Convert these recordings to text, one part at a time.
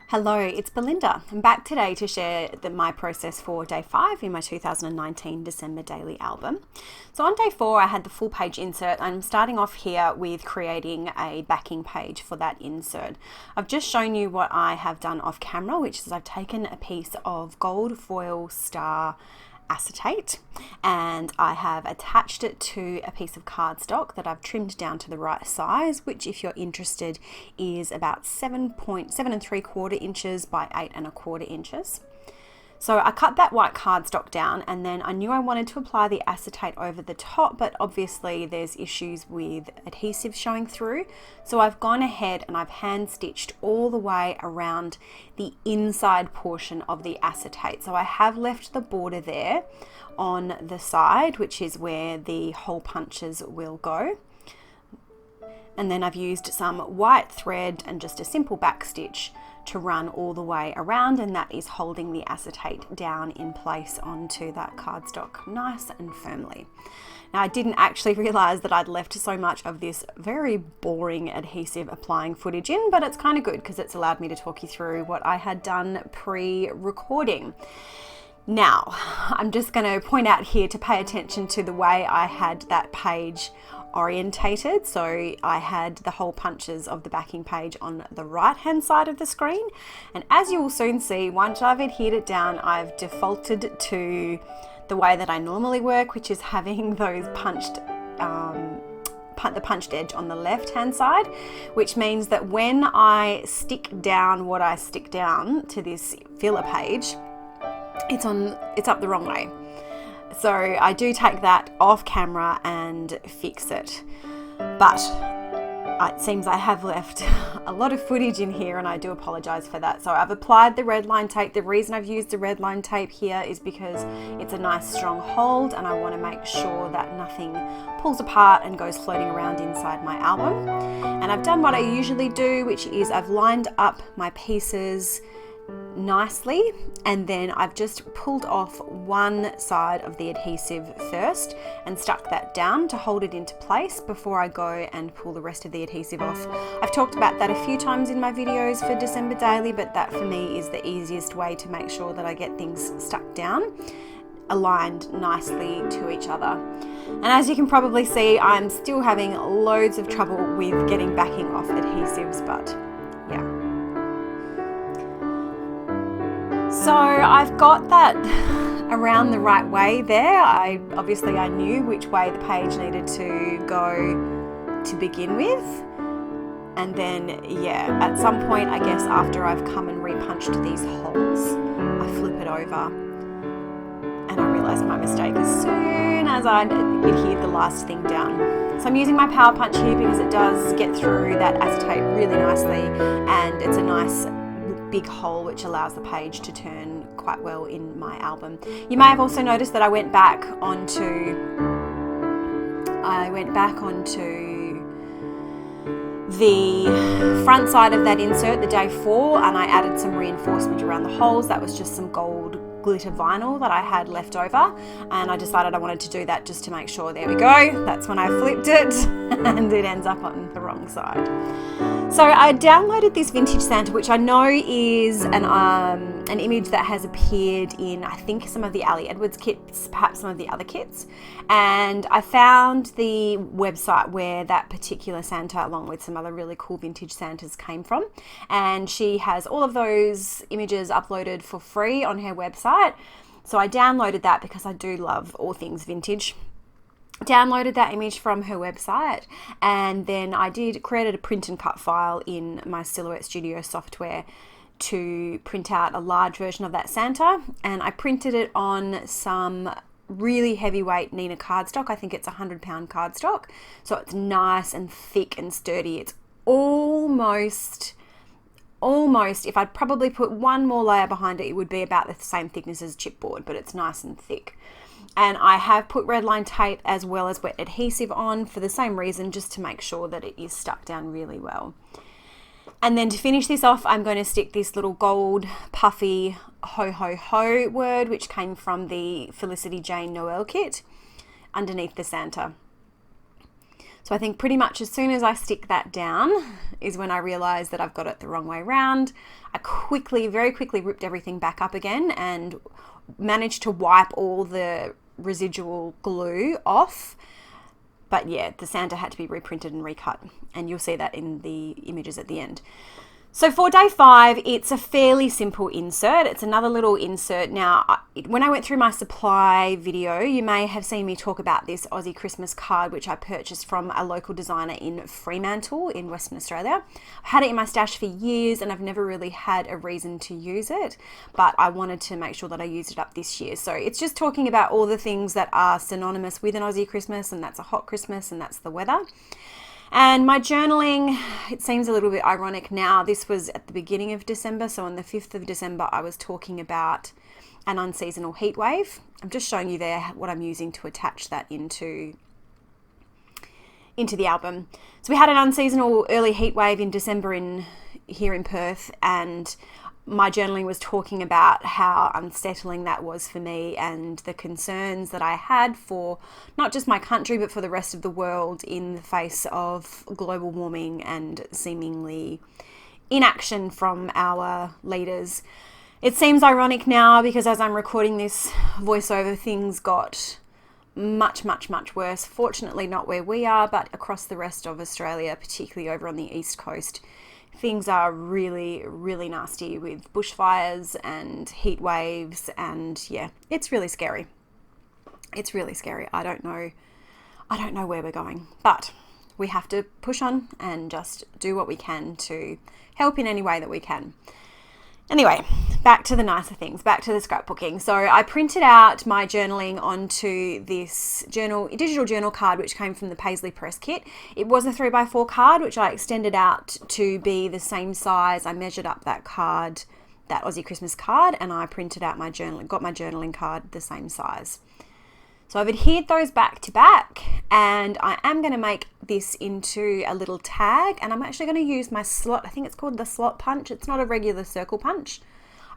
Hello, it's Belinda. I'm back today to share my process for day 5 in my 2019 December daily album. So on day 4, I had the full page insert. I'm starting off here with creating a backing page for that insert. I've just shown you what I have done off camera, which is I've taken a piece of gold foil star acetate and I have attached it to a piece of cardstock that I've trimmed down to the right size, which if you're interested is about 7.7 3/4 by 8 1/4 inches. So I cut that white cardstock down and then I knew I wanted to apply the acetate over the top, but obviously there's issues with adhesive showing through. So I've gone ahead and I've hand stitched all the way around the inside portion of the acetate. So I have left the border there on the side, which is where the hole punches will go. And then I've used some white thread and just a simple back stitch to run all the way around, and that is holding the acetate down in place onto that cardstock nice and firmly. Now I didn't actually realize that I'd left so much of this very boring adhesive applying footage in, but it's kind of good because it's allowed me to talk you through what I had done pre-recording. Now, I'm just going to point out here to pay attention to the way I had that page orientated. So I had the hole punches of the backing page on the right hand side of the screen, and as you will soon see, once I've adhered it down, I've defaulted to the way that I normally work, which is having those the punched edge on the left hand side, which means that when I stick down what I stick down to this filler page, it's up the wrong way. So I do take that off camera and fix it. But it seems I have left a lot of footage in here and I do apologize for that. So I've applied the red line tape. The reason I've used the red line tape here is because it's a nice strong hold and I want to make sure that nothing pulls apart and goes floating around inside my album. And I've done what I usually do, which is I've lined up my pieces nicely, and then I've just pulled off one side of the adhesive first and stuck that down to hold it into place before I go and pull the rest of the adhesive off. I've talked about that a few times in my videos for December Daily, but that for me is the easiest way to make sure that I get things stuck down, aligned nicely to each other. And as you can probably see, I'm still having loads of trouble with getting backing off adhesives, but yeah. So I've got that around the right way there. I knew which way the page needed to go to begin with. And then, yeah, at some point, I guess after I've come and repunched these holes, I flip it over and I realise my mistake as soon as I adhered the last thing down. So I'm using my power punch here because it does get through that acetate really nicely, and it's a nice big hole which allows the page to turn quite well in my album. You may have also noticed that I went back onto the front side of that insert, the day 4, and I added some reinforcement around the holes. That was just some gold glitter vinyl that I had left over, and I decided I wanted to do that just to make sure. There we go, that's when I flipped it and it ends up on the wrong side. So I downloaded this Vintage Santa, which I know is an image that has appeared in, I think, some of the Ali Edwards kits, perhaps some of the other kits, and I found the website where that particular Santa, along with some other really cool vintage Santas, came from, and she has all of those images uploaded for free on her website. So I downloaded that because I do love all things vintage. Downloaded that image from her website, and then I created a print and cut file in my Silhouette Studio software to print out a large version of that Santa, and I printed it on some really heavyweight Neenah cardstock. I think it's 100-pound cardstock, so it's nice and thick and sturdy. It's almost, if I'd probably put one more layer behind it, it would be about the same thickness as chipboard, but it's nice and thick. And I have put red line tape as well as wet adhesive on for the same reason, just to make sure that it is stuck down really well. And then to finish this off, I'm going to stick this little gold puffy ho ho ho word, which came from the Felicity Jane Noel kit, underneath the Santa. So I think pretty much as soon as I stick that down is when I realized that I've got it the wrong way around. I very quickly ripped everything back up again and managed to wipe all the residual glue off. But yeah, the Santa had to be reprinted and recut, and you'll see that in the images at the end. So for day 5, it's a fairly simple insert. It's another little insert. Now, when I went through my supply video, you may have seen me talk about this Aussie Christmas card, which I purchased from a local designer in Fremantle in Western Australia. I've had it in my stash for years and I've never really had a reason to use it, but I wanted to make sure that I used it up this year. So it's just talking about all the things that are synonymous with an Aussie Christmas, and that's a hot Christmas and that's the weather. And my journaling, it seems a little bit ironic now. This was at the beginning of December. So on the 5th of December, I was talking about an unseasonal heat wave. I'm just showing you there what I'm using to attach that into the album. So we had an unseasonal early heat wave in December here in Perth, and my journaling was talking about how unsettling that was for me and the concerns that I had for not just my country, but for the rest of the world in the face of global warming and seemingly inaction from our leaders. It seems ironic now because as I'm recording this voiceover, things got much, much, much worse. Fortunately, not where we are, but across the rest of Australia, particularly over on the East Coast. Things are really, really nasty with bushfires and heat waves, and yeah, it's really scary. It's really scary. I don't know where we're going, but we have to push on and just do what we can to help in any way that we can. Anyway, back to the nicer things, back to the scrapbooking. So I printed out my journaling onto this digital journal card, which came from the Paisley Press kit. It was a 3x4 card, which I extended out to be the same size. I measured up that card, that Aussie Christmas card, and I printed out my journaling, got my journaling card the same size. So I've adhered those back to back, and I am going to make this into a little tag, and I'm actually going to use my slot. I think it's called the slot punch. It's not a regular circle punch.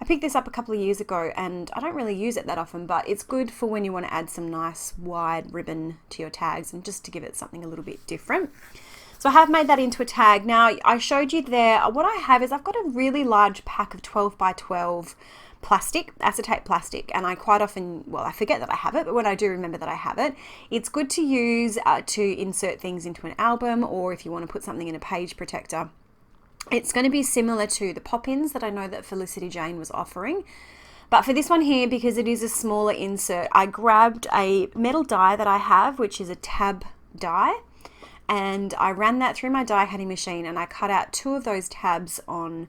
I picked this up a couple of years ago and I don't really use it that often, but it's good for when you want to add some nice wide ribbon to your tags and just to give it something a little bit different. So I have made that into a tag. Now I showed you there, what I have is I've got a really large pack of 12 by 12 plastic, acetate plastic, and I quite often, well, I forget that I have it, but when I do remember that I have it, it's good to use to insert things into an album, or if you want to put something in a page protector. It's going to be similar to the pop-ins that I know that Felicity Jane was offering. But for this one here, because it is a smaller insert, I grabbed a metal die that I have, which is a tab die, and I ran that through my die cutting machine, and I cut out 2 of those tabs on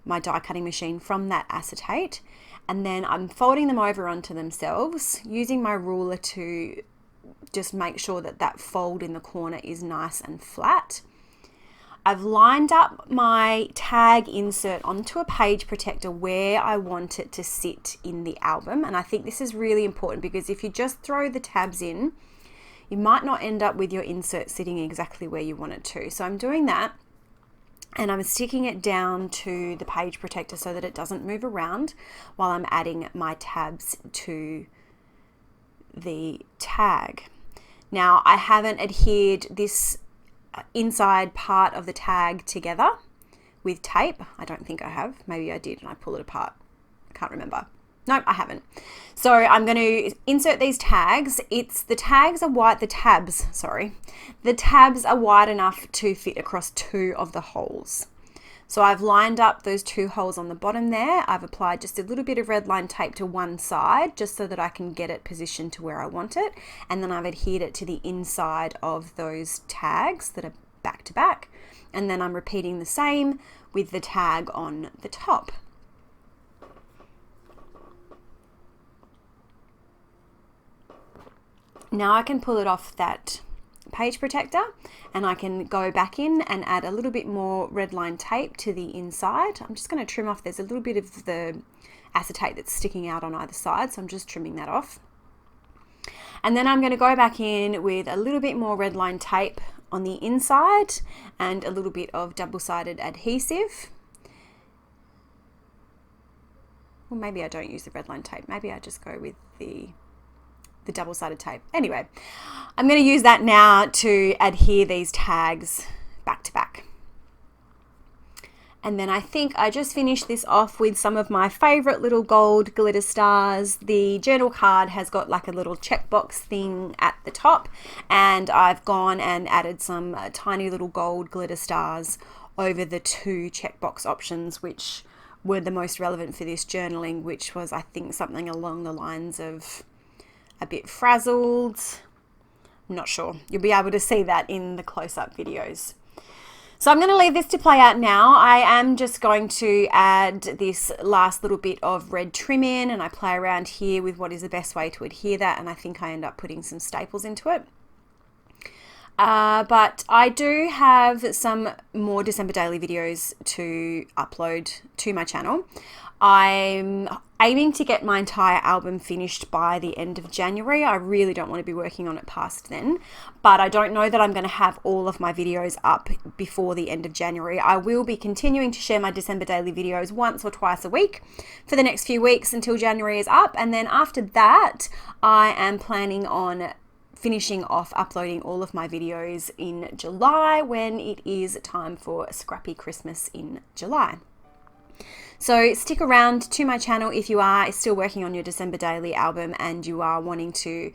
my die cutting machine from that acetate, and then I'm folding them over onto themselves using my ruler to just make sure that that fold in the corner is nice and flat. I've lined up my tag insert onto a page protector where I want it to sit in the album, and I think this is really important because if you just throw the tabs in, you might not end up with your insert sitting exactly where you want it to. So I'm doing that, and I'm sticking it down to the page protector so that it doesn't move around while I'm adding my tabs to the tag. Now, I haven't adhered this inside part of the tag together with tape. I don't think I have. Maybe I did and I pull it apart. I can't remember. Nope, I haven't. So I'm going to insert these tags. The tabs are wide enough to fit across 2 of the holes. So I've lined up those 2 holes on the bottom there. I've applied just a little bit of red line tape to one side just so that I can get it positioned to where I want it. And then I've adhered it to the inside of those tags that are back to back. And then I'm repeating the same with the tag on the top. Now I can pull it off that page protector and I can go back in and add a little bit more red line tape to the inside. I'm just going to trim off, there's a little bit of the acetate that's sticking out on either side, so I'm just trimming that off. And then I'm going to go back in with a little bit more red line tape on the inside and a little bit of double-sided adhesive. Well, maybe I don't use the red line tape, maybe I just go with the the double-sided tape. Anyway, I'm going to use that now to adhere these tags back to back. And then I think I just finished this off with some of my favorite little gold glitter stars. The journal card has got like a little checkbox thing at the top, and I've gone and added some tiny little gold glitter stars over the 2 checkbox options, which were the most relevant for this journaling, which was, I think, something along the lines of a bit frazzled. I'm not sure. You'll be able to see that in the close-up videos. So I'm going to leave this to play out now. I am just going to add this last little bit of red trim in, and I play around here with what is the best way to adhere that, and I think I end up putting some staples into it. But I do have some more December daily videos to upload to my channel. I'm aiming to get my entire album finished by the end of January. I really don't want to be working on it past then, but I don't know that I'm going to have all of my videos up before the end of January. I will be continuing to share my December daily videos once or twice a week for the next few weeks until January is up, and then after that I am planning on finishing off uploading all of my videos in July, when it is time for Scrappy Christmas in July. So stick around to my channel if you are still working on your December daily album and you are wanting to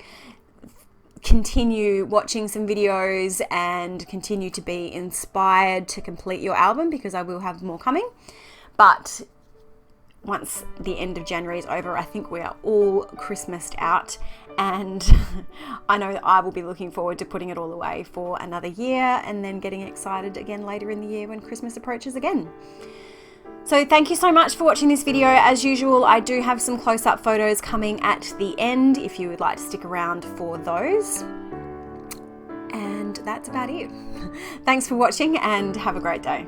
continue watching some videos and continue to be inspired to complete your album, because I will have more coming. But once the end of January is over, I think we are all Christmased out, and I know that I will be looking forward to putting it all away for another year and then getting excited again later in the year when Christmas approaches again. So thank you so much for watching this video. As usual, I do have some close-up photos coming at the end if you would like to stick around for those. And that's about it. Thanks for watching and have a great day.